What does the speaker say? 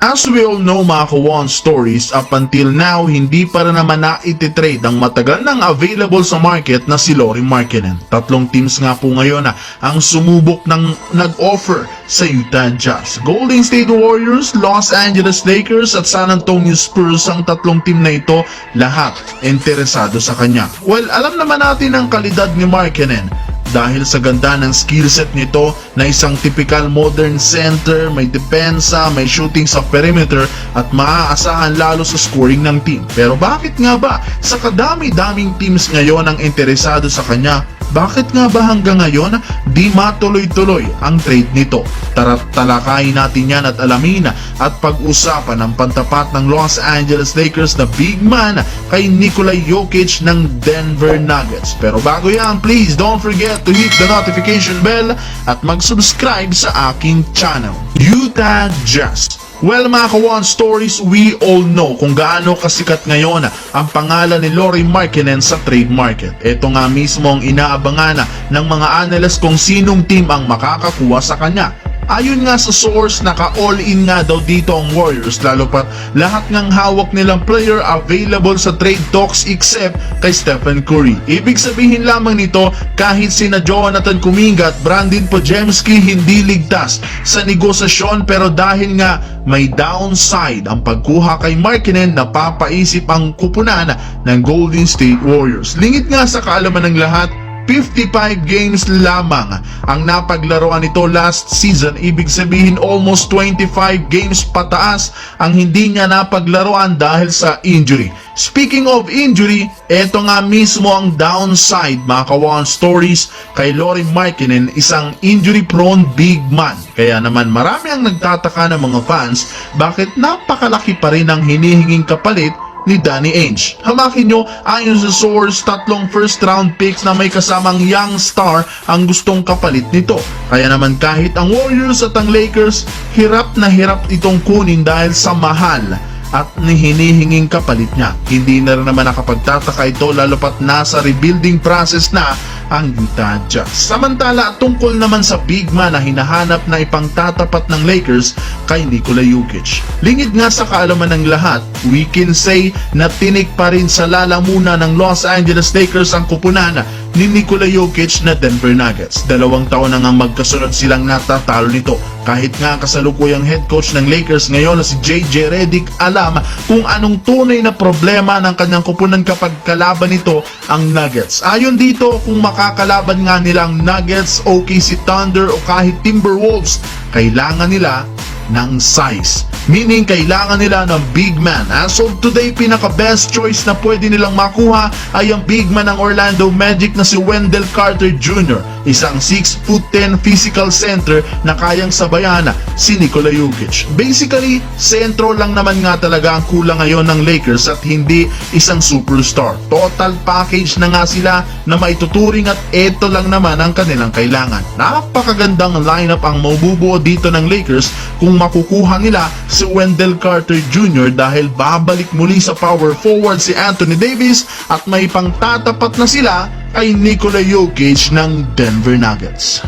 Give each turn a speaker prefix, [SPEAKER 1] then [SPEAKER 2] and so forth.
[SPEAKER 1] As we all know mga ka-One Stories, up until now, hindi pa rin naman na-ititrade ang matagal nang available sa market na si Lauri Markkanen. Tatlong teams nga po ngayon ang sumubok ng nag-offer sa Utah Jazz. Golden State Warriors, Los Angeles Lakers at San Antonio Spurs, ang tatlong team na ito, lahat interesado sa kanya. Well, alam naman natin ang kalidad ni Markkanen. Dahil sa ganda ng skillset nito na isang typical modern center, may depensa, may shooting sa perimeter at maaasahan lalo sa scoring ng team. Pero bakit nga ba sa kadami-daming teams ngayon ang interesado sa kanya, bakit nga ba hanggang ngayon di matuloy-tuloy ang trade nito? Tara't talakayin natin yan at alamin at pag-usapan ang pantapat ng Los Angeles Lakers na big man kay Nikola Jokic ng Denver Nuggets. Pero bago yan, please don't forget to hit the notification bell at mag-subscribe sa aking channel. Utah Jazz. Well mga ka-One Stories, we all know kung gaano kasikat ngayon ang pangalan ni Lauri Markkanen sa trade market. Ito nga mismo ang inaabangan ng mga analyst kung sinong team ang makakakuha sa kanya. Ayon nga sa source, naka-all-in nga daw dito ang Warriors, lalo pat lahat ng hawak nilang player available sa trade talks except kay Stephen Curry. Ibig sabihin lamang nito, kahit sina Jonathan Kuminga at Brandon Podziemski hindi ligtas sa negosasyon, pero dahil nga may downside ang pagkuha kay Markkanen, napapaisip ang kupunan ng Golden State Warriors. Lingid nga sa kaalaman ng lahat, 55 games lamang ang napaglaruan nito last season. Ibig sabihin almost 25 games pataas ang hindi niya napaglaruan dahil sa injury. Speaking of injury, eto nga mismo ang downside mga ka-One Stories kay Lauri Markkanen, isang injury-prone big man. Kaya naman marami ang nagtataka ng mga fans bakit napakalaki pa rin ang hinihinging kapalit ni Danny Ainge. Hamakin nyo, ayon sa source, tatlong first round picks na may kasamang young star ang gustong kapalit nito. Kaya naman kahit ang Warriors at ang Lakers, hirap na hirap itong kunin dahil sa mahal at hinihinging kapalit niya. Hindi na rin naman nakapagtataka ito lalo pat nasa rebuilding process na ang Utah Jazz. Samantala, tungkol naman sa big man na hinahanap na ipangtatapat ng Lakers kay Nikola Jokic. Lingid nga sa kaalaman ng lahat, we can say na tinik pa rin sa lalamunan ng Los Angeles Lakers ang kupunan ni Nikola Jokic na Denver Nuggets. 2 taon na nga magkasunod silang natatalo nito. Kahit nga kasalukuyang head coach ng Lakers ngayon na si JJ Redick, alam kung anong tunay na problema ng kanyang kupunan kapag kalaban nito ang Nuggets. Ayon dito, kung makakalaban nga nilang Nuggets, OKC Thunder o kahit Timberwolves, kailangan nila ng size. Meaning, kailangan nila ng big man. As of today, pinaka-best choice na pwede nilang makuha ay ang big man ng Orlando Magic na si Wendell Carter Jr. Isang 6'10" physical center na kayang sabayan si Nikola Jokic. Basically, sentro lang naman nga talaga ang kulang ngayon ng Lakers at hindi isang superstar. Total package na nga sila na maituturing at eto lang naman ang kanilang kailangan. Napakagandang lineup ang mabubuo dito ng Lakers kung makukuha nila si Wendell Carter Jr. dahil babalik muli sa power forward si Anthony Davis at may pangtatapat na sila kay Nikola Jokic ng Denver Nuggets.